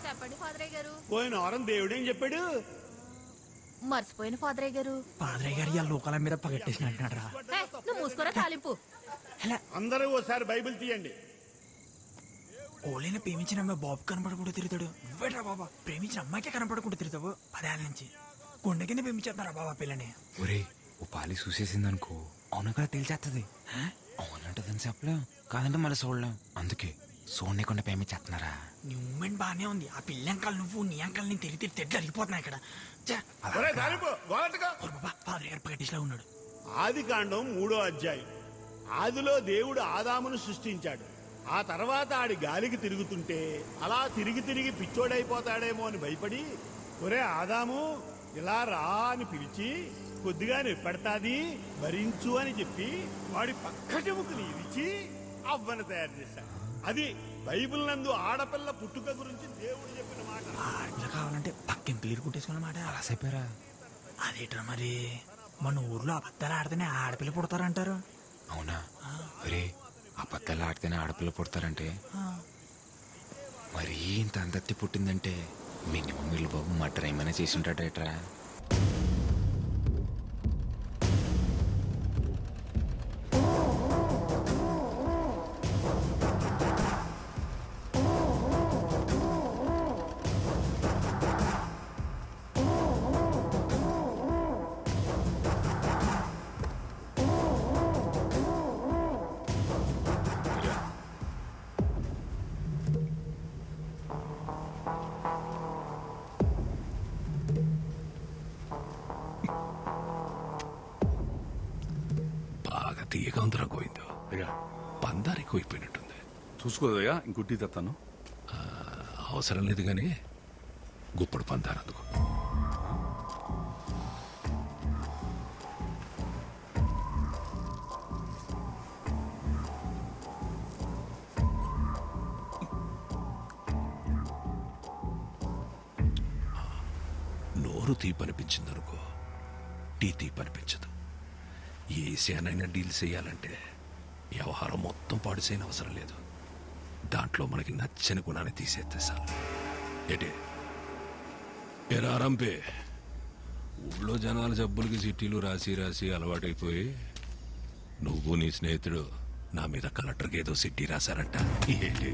చెప్పండి ఫాదరయ్య గారు. పోయిన వారం దేవుడేం చెప్పాడు? మర్చిపోయిన ఫాదరయ్య గారు. ఫాదరయ్య గారు ఇవాళ లోకాల మీద పగట్టేసినట్టున్నాడు రా. నువ్వు మూసుకోరా తాలింపు. అందరూ ఓసారి బైబిల్ తీయండి. ఓలైనా ప్రేమించిన అమ్మాయి బాబు కనపడకుండా తిరుగుతాడు. నువ్వేట్రా బాబా ప్రేమించిన అమ్మాయికే కనపడకుండా తిరుగుతావు. 10 ఏళ్ళ నుంచి కొండ కింద ప్రేమించేస్తున్నారా బాబా పిల్లని? ఒరే ఓ పాలి చూసేసిందనుకో అవును కదా తేల్చేస్తుంది. అవునంటదని చెప్పలేం, కాదంటే మళ్ళీ చూడలేం. అందుకే చూడకుండా ప్రేమించేస్తున్నారా? నీ మూమెంట్ బానే ఉంది. ఆ పిల్ల అంకల్ నువ్వు నీ అంకల్ నేను తిరిగి తెడ్లు అరిగిపోతున్నాయి ఇక్కడ. బాబా ఫాదర్ గారు పగట్టేసిలా ఉన్నాడు. ఆదికాండం 3వ అధ్యాయం. ఆదిలో దేవుడు ఆదామును సృష్టించాడు. ఆ తర్వాత ఆడి గాలికి తిరుగుతుంటే అలా తిరిగి తిరిగి పిచ్చోడైపోతాడేమో అని భయపడి, ఒరే ఆదాము ఇలా రా అని పిలిచి కొద్దిగా నిప్పడతాది భరించు అని చెప్పి వాడి పక్కటెముకని ఇరిచి అవ్వను తయారు చేశాడు. అది బైబిల్ నందు ఆడపిల్ల పుట్టుక గురించి దేవుడు చెప్పిన మాట. ఆడపిల్ల కావాలంటే పక్కన పిల్లలు కుట్టేసుకున్నమాట. అలా చెప్పారా? అదేట్రా మరి మన ఊర్లో అబద్ధాలు ఆడితేనే ఆడపిల్ల పుడతారంటారు. అవునా? ఒరే అబద్ధాలు ఆడితేనే ఆడపిల్ల పుడతారంటే మరీ ఇంత అందత్తి పుట్టిందంటే మినిమం వీళ్ళు బాబు మటర్ ఏమైనా చేసి ఉంటాడేట్రా? తీయగా ఉందిరా గోవిందో. అయ్యా పందారు ఎక్కువైపోయినట్టుంది. చూసుకోదయ్యా ఇంకొట్టి తెస్తాను. అవసరం లేదు కానీ గుప్పడు పందారు అందుకు. నోరు తీపనిపించిందనుకో టీ తీపనిపించదు. ఏ ఏసియానైనా డీల్ చేయాలంటే వ్యవహారం మొత్తం పాడు చేయని అవసరం లేదు. దాంట్లో మనకి నచ్చని గుణాన్ని తీసేస్తే చాలు. ఏటే ఎరారంపే ఊళ్ళో జనాల జబ్బులకి చిట్టీలు రాసి రాసి అలవాటైపోయి నువ్వు నీ స్నేహితుడు నా మీద కలెక్టర్కి ఏదో చిట్టీ రాశారంట. ఏంటి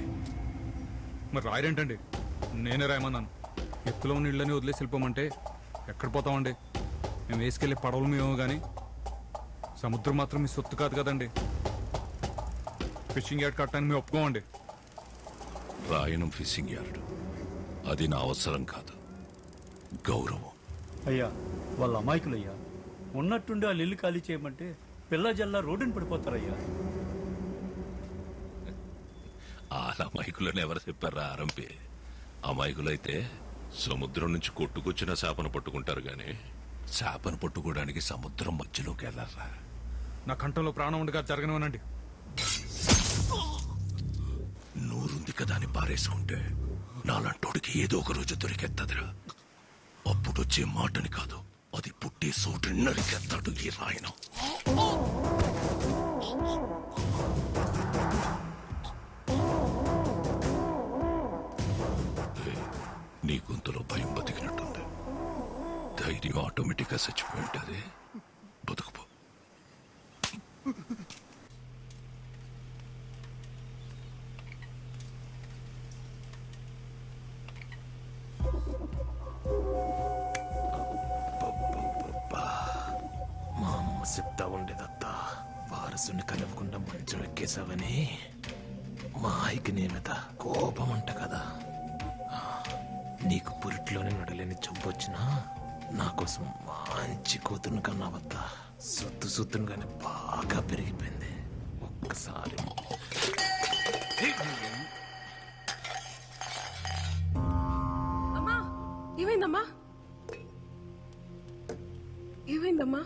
మరి రాయరేంటండి? నేనే రాయమన్నాను. ఎత్తులో ఉన్న ఇళ్ళని వదిలేసి వెళ్ళిపోమంటే ఎక్కడ పోతామండి? మేము వేసుకెళ్ళే పడవలు మేము కానీ సముద్రం మాత్రం మీ సొత్తు కాదు కదండి. ఫిషింగ్ యార్డ్ కట్టడానికి మేము ఒప్పుకోమండి. రాయనం ఫిషింగ్ యార్డ్ అది నా అవసరం కాదు, గౌరవం. అయ్యా వాళ్ళ అమాయకులయ్యా. ఉన్నట్టుండి వాళ్ళు ఇల్లు ఖాళీ చేయమంటే పిల్ల జల్లా రోడ్డుని పడిపోతారయ్యా. వాళ్ళ అమాయకులని ఎవరు చెప్పారా? ఆరంపి అమాయకులైతే సముద్రం నుంచి కొట్టుకొచ్చిన చేపను పట్టుకుంటారు గాని చేపను పట్టుకోవడానికి సముద్రం మధ్యలోకి వెళ్ళారా? నా కంఠంలో ప్రాణం ఉండగా జరగనివనండి. నూరుంది కదా అని పారేసుకుంటే నాలంటోడికి ఏదో ఒక రోజు దొరికెత్తదిరా. అప్పుడొచ్చే మాటని కాదు, అది పుట్టే చోటు నరికెత్తాడు ఈ రాయనం. నీ గొంతులో భయం బతికినట్టుంది. ధైర్యం ఆటోమేటిక్గా చచ్చిపోయి ఉంటుంది. బతుకుపో. మా అమ్మ చెప్తా ఉండేదత్తా, వారసుని కలవకుండా మంచం ఎక్కేసావని. మా ఆయికి నీ మీద కోపం అంట కదా. నీకు పురిట్లోనే నడలేని జబ్బొచ్చినా నా కోసం మంచి కూతురుని కన్నావద్దా. సొత్తును కానీ బాగా పెరిగిపోయింది. ఒక్కసారి అమ్మా ఏమైందమ్మా? ఏమైందమ్మా?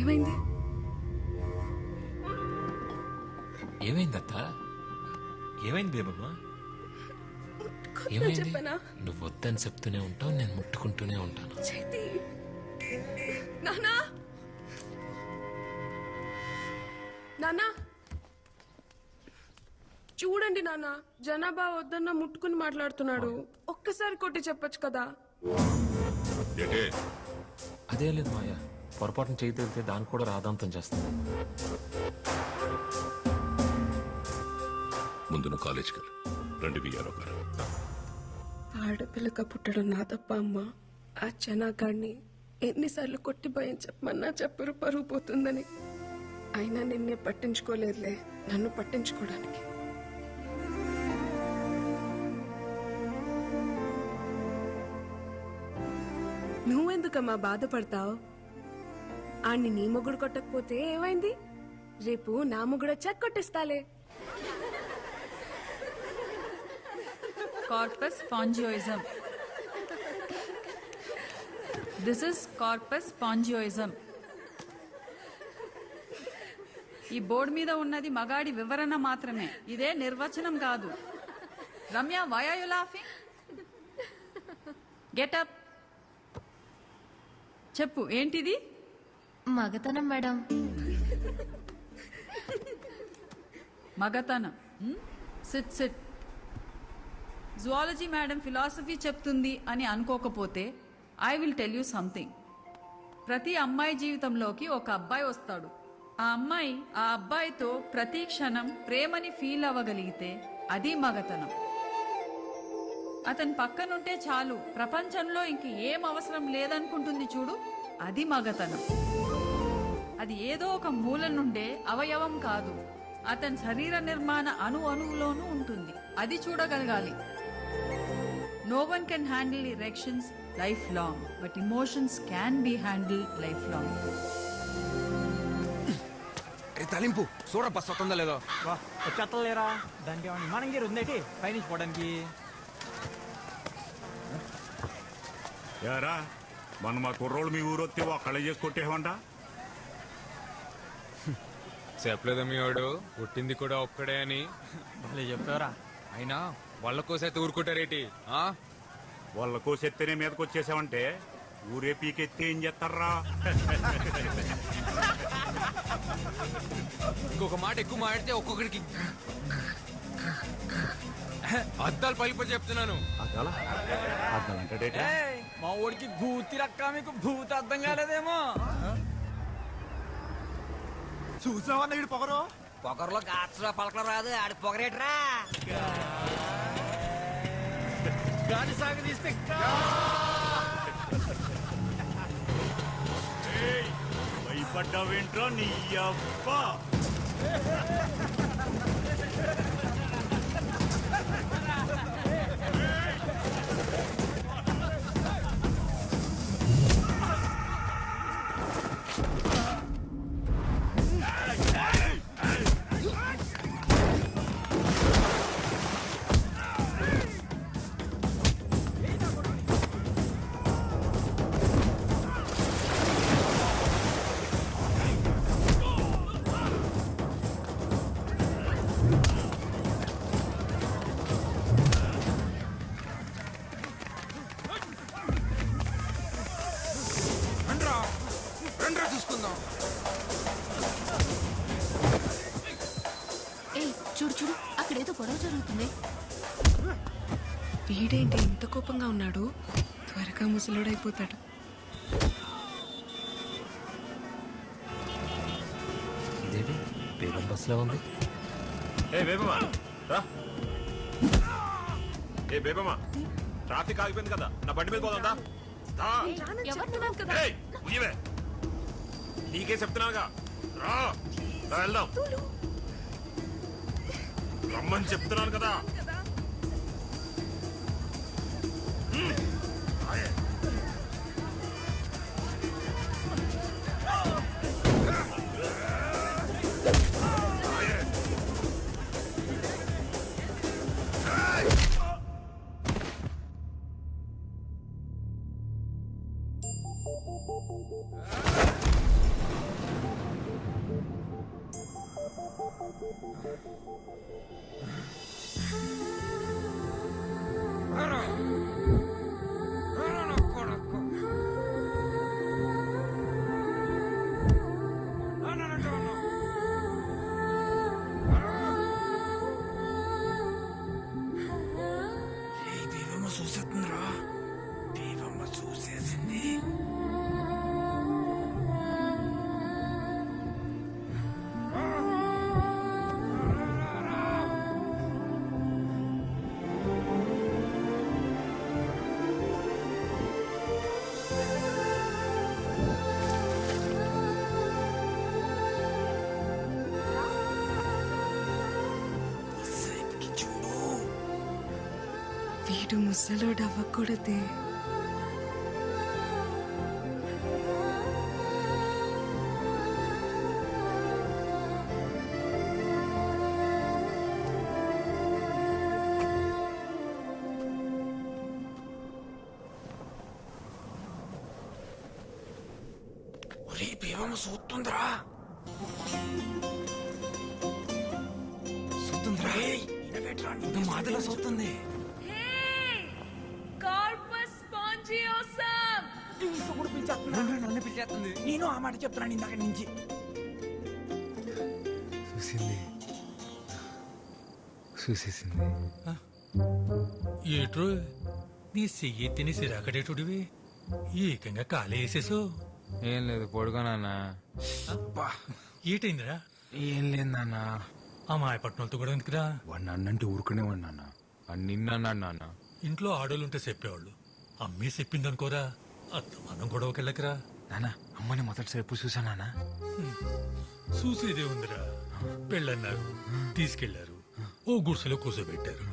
ఏమైంది? ఏమైందత్తా? ఏమైంది బేబమ్మా? చెప్పనా? నువ్వు వద్దని చెప్తూనే ఉంటావు, నేను ముట్టుకుంటూనే ఉంటాను. నానా నానా చూడండి నాన్న, జనాభా వద్దన్న ముట్టుకుని మాట్లాడుతున్నాడు. ఒక్కసారి కొట్టి చెప్పొచ్చు కదా. ఏంటే అదే లేదు మాయా, పొరపాటున చేయి తగిలితే దాన్ని కూడా రాదాంతం చేస్తుంది. ముందు నువ్వు కాలేజీకి వెళ్ళు. రండి విఆర్ఓ గారు. ఆడపిల్లక పుట్టడం నా తప్ప అమ్మా. ఆ జనాగాడిని ఎన్నిసార్లు కొట్టి భయం చెప్పమన్నా చెప్పరు, పరుగు పోతుందని. అయినా నిన్నే పట్టించుకోలేదులే, నన్ను పట్టించుకోవడానికి. నువ్వెందుకమ్మా బాధపడతావు? ఆణ్ణి నీ మొగుడు కొట్టకపోతే ఏమైంది? రేపు నా మొగుడు వచ్చాక కొట్టిస్తాలే. Corpus spongiosum. This is corpus spongiosum. ఈ బోర్డు మీద ఉన్నది మగాడి వివరణ మాత్రమే, ఇదే నిర్వచనం కాదు. Ramya, why are you laughing? Get up. చెప్పు, ఏంటిది? మగతనం మేడం. మగతనం. SIT SIT. Zoology madam philosophy చెప్తుంది అని అనుకోకపోతే I will tell you something. ప్రతి అమ్మాయి జీవితంలోకి ఒక అబ్బాయి వస్తాడు. ఆ అమ్మాయి ఆ అబ్బాయితో ప్రతి క్షణం ప్రేమని ఫీల్ అవ్వగలిగితే అది మగతనం. అతని పక్కనుంటే చాలు, ప్రపంచంలో ఇంక ఏం అవసరం లేదనుకుంటుంది చూడు, అది మగతనం. అది ఏదో ఒక మూల నుండే అవయవం కాదు, అతని శరీర నిర్మాణ అణువులోనూ ఉంటుంది. అది చూడగలగాలి. No one can handle erections lifelong, but emotions can be handled lifelong. తలింపు చూడ బస్ వస్తుందా లేదో. వచ్చేస్తలేరా? దానికి ఏమన్నా విమానం గేరు ఉందేటి పైనుంచి పోవడానికి? యారా మన మా కుర్రోళ్ళు మీ ఊరు వస్తే ఒక్కళ్ళే చేసి కొట్టేవంట. చెప్పలేదు మీ వాడు పుట్టింది కూడా ఒక్కడే అని. భలే చెప్పారా? అయినా వాళ్ళ కోసైతే ఊరుకుంటారేటి? వాళ్ళ కోసెత్తేనే మీదకి వచ్చేసావంటే ఊరే పీకెత్తే ఏం చేస్తారా? ఇంకొక మాట ఎక్కువ మాడితే ఒక్కొక్కడికి అద్దాలు పలిపడి చెప్తున్నాను. మా ఊడికి భూతి రక్క, మీకు భూత అర్థం కాలేదేమో. చూసావన్న వీడు పొగరు. పొగరులో గాచరా పలకలు రాదు, ఆడి పొగరేట్రా. గాడి సాగు తీస్తే భయపడ్డావేంట్రా నీ అబ్బా? చూసుకుందాం. ఏ చూడు చూడు, అక్కడేదో గొడవ జరుగుతుంది. వీడేంటి ఇంత కోపంగా ఉన్నాడు? త్వరగా ముసలుడైపోతాడు. ఇదేంటి బేగం బస్సులో ఉంది? ఏ బేబమ్మా రా. ఏ బేబమ్మా, ట్రాఫిక్ ఆగిపోయింది కదా, నా బండి మీద పోదా? నీకే చెప్తున్నాగా, రా వెళ్దాం. రమ్మని చెప్తున్నాను కదా. చూసేస్తుందిరా. బేబమ్మ చూసేసింది. వీడు ముసలోడు అవ్వకూడదే. ఒరే బేబమ్మ చూస్తుందిరా. చూస్తుందిరా. ఇది మాదిలా చూస్తుంది. నన్ను పిలిచేస్తుంది. నేను ఆ మాట చెప్తున్నాను ఇందాక నుంచి. చూసేసింది. ఏట్రో నీ చెయ్యి తిని సిరాకడేటుడివి ఏకంగా కాలే వేసేసావు. ఏం లేదు పడుకోనన్నా. ఏటైందిరా? ఏం లేదు నాన్న. ఆ మాయపట్నంతో కూడా ఎందుకురా? వాడు నన్నంటే ఊరుకునే వాడు నాన్న. వాడు నిన్నన్నాడు నాన్న. ఇంట్లో ఆడోళ్ళుంటే చెప్పేవాళ్ళు. అమ్మే చెప్పిందనుకోరా, అత్తమానం గొడవకెళ్ళకరా. నాన్న అమ్మని మొదటిసారి ఎప్పుడు చూసా నాన్న. చూసేదే ఉందిరా. పెళ్ళన్నారు, తీసుకెళ్లారు, ఓ గుడిసెలో కూర్చోబెట్టారు,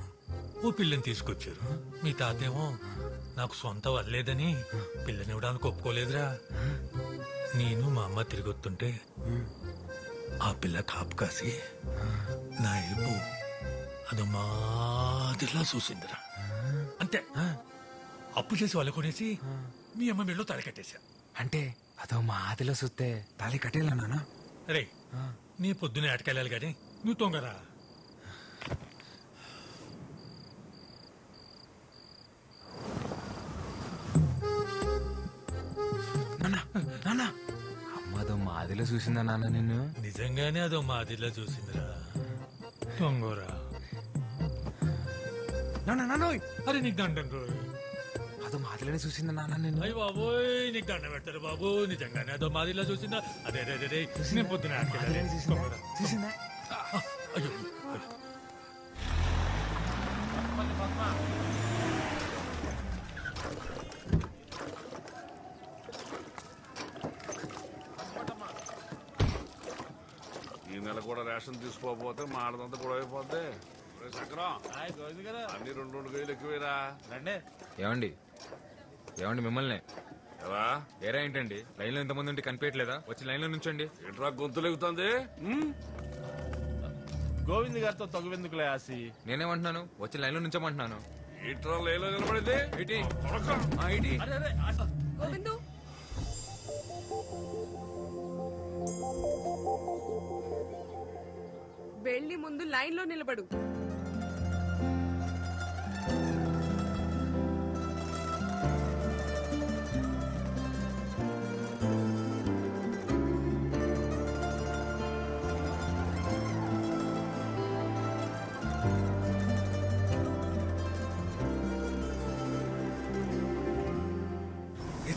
ఓ పిల్లని తీసుకొచ్చారు. మీ తాతేమో నాకు సొంత వల్లేదని పిల్లని ఇవ్వడానికి ఒప్పుకోలేదురా. నేను మా అమ్మ తిరిగొస్తుంటే ఆ పిల్ల కాపు కాసి నా ఏపు అది మాదిరిలా చూసిందిరా. అంతే. అప్పు చేసి వాళ్ళు కొనేసి మీ అమ్మ మెళ్ళో తాళి కట్టేశా. అంటే అదో మా ఆదిలో చూస్తే తాళి కట్టేలా నాన్న. రే నీ పొద్దునే ఆటకెళ్ళాలి గాని నువ్వు తొంగరా. అమ్మదో మాదిలో చూసిందా నాన్న నిన్ను? నిజంగానే అదో మాదిరిలా చూసిందిరా. తొంగోరా. అరే నీకు దండం రోయ్. అదో మాదిలోనే చూసిందా నాన్న నిన్ను? అయ్యి బాబోయ్ నీకు దండం పెడతారు బాబు. నిజంగానే అదో మాదిరిలా చూసిందా? అదే అదే అదే నేను పొద్దున చూసిందా? అయ్యో ఈ నెల కూడా రేషన్ తీసుకోకపోతే మాడదంతా కూడా అయిపోద్ది. చక్రం అన్ని 2 కేజీలు ఎక్కువేరా. ఏమండి ఏమండి మిమ్మల్ని ఎలా ఏరా ఏంటండి లైన్ లో ఎంతమంది ఉంటే కనిపించట్లేదా? వచ్చి లైన్ లో నుంచండి. ఎట్రా గొంతులెగుతుంది? గోవింద్ గారితో తగువెందుకులే ఆసి. నేనేమంటున్నాను? వచ్చి లైన్ లో నుంచోమంటున్నాను. ఇట్రా లైన్లో నిలబడింది. గోవిందు వెళ్ళి ముందు లైన్ లో నిలబడు.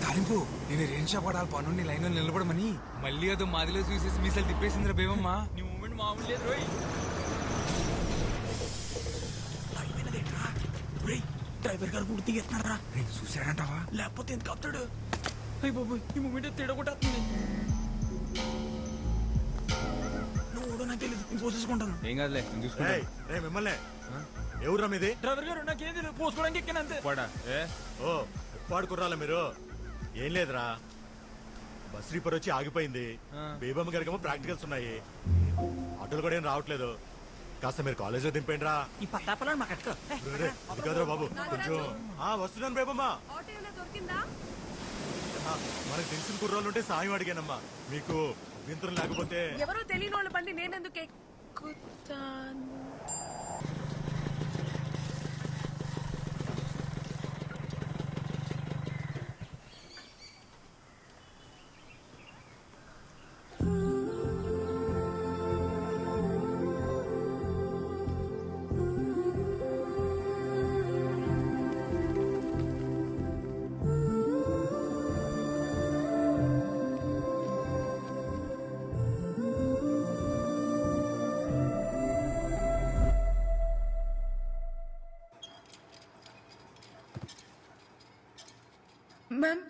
తాలింపు నేను రేంషా పడాలి పనుండి లైన్ లో నిలబడమని. మళ్ళీ అదో మాదిలో చూసేసి మీసాలు తిప్పేసిందిరా బేమమ్మా. నీ మూమెంట్ మామూలు లేదు రోయ్. డ్రైవర్ గారు కూడా తీస్తున్నారా? చూసాడంటావా? లేకపోతే ఎందుకు అవుతాడు? అయ్యి బాబు ఈ మూమెంట్ తేడగొట్టేస్తుంది. నువ్వు నాకు తెలియదు పోసేసుకుంటాను. ఏం కాదులే నేను చూసుకుంటా. మిమ్మల్ని ఎవరురా మీది? డ్రైవర్ గారు నాకేం తెలియదు పోసుకోవడానికి ఎక్కినంతే. ఓ పాడుకుర్రాలా మీరు? ఏం లేదురా, బస్ రీపర్ వచ్చి ఆగిపోయింది. బేబమ్మ గారికేమో ప్రాక్టికల్స్ ఉన్నాయి. ఆటోలు కూడా ఏం రావట్లేదు. కాస్త మీరు కాలేజ్ లో దింపండి రా. ఈ పత్తాపలాన్ని మాకు అట్టుకో. అది కాదురా బాబు కొంచెం. వస్తున్నాను బేబమ్మ. మనకు తెలిసిన కుర్రాళ్ళు ఉంటే సాయం అడిగానమ్మా. మీకు అభ్యంతరం లేకపోతే. ఎవరో తెలియని వాళ్ళ బండి నేనెందుకు ఎక్కుతాను? Ma'am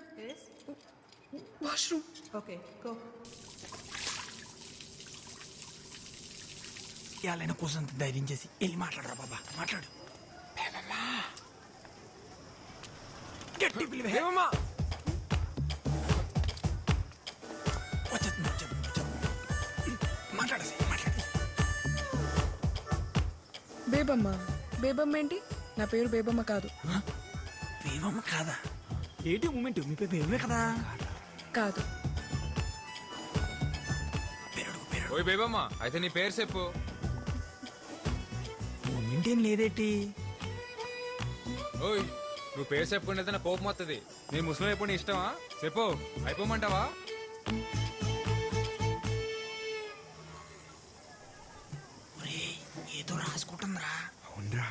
washroom. Okay go. ఇవాళ కోసం ధైర్యం చేసి వెళ్ళి మాట్లాడరా బాబా, మాట్లాడు. గట్టి పిలివే బేబమ్మ. బేబమ్మ ఏంటి? నా పేరు బేబమ్మ కాదు. బేబమ్మ కాదా? ఏంటి మూమెంట్? మీ పేరు బేబమే కదా? కాదు. ఓయ్ బేబమ్మ, అయితే నీ పేరు చెప్పు. మూమెంట్ ఏం లేదేటి? ఓయ్, నువ్వు పేరు చెప్పుకుంటే నా కోపం వస్తుంది. నేను ముస్లిం అయిపోయి ఇష్టమా? చెప్పు, అయిపోమంటావా? ఏదో రాసుకుంటుందిరా. అవునరా.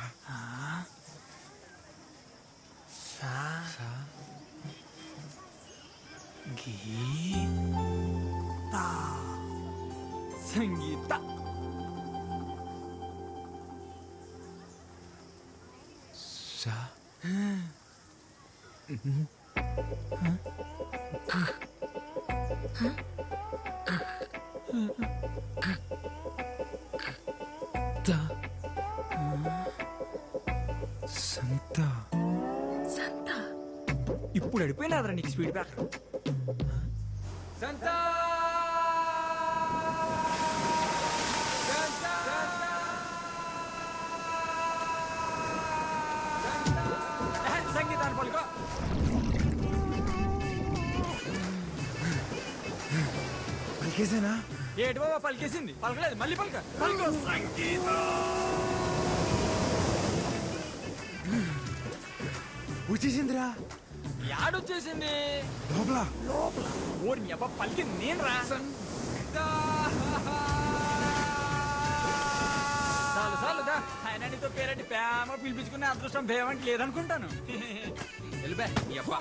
సంగీత. సంత. ఇప్పుడు అడిపోయినాదరా నీకు స్పీడ్ బ్యాక్. సంత. సంగీతాన్ని పలుకో. పలికేసేనా? ఏటి బాబా పలికేసింది? పలకలేదు, మళ్ళీ పలక. పలుకో. సంగీత వచ్చేసిందిరా. యాడొచ్చేసింది? లోపల. లోపల ఓడి అబ్బా పలికింది నేను రా. చాలు చాలు దా. ఆయన నీతో పేరంటి ప్రేమ పిలిపించుకునే అదృష్టం భేమంటి లేదనుకుంటాను. వెళ్ళిపోయి అబ్బా.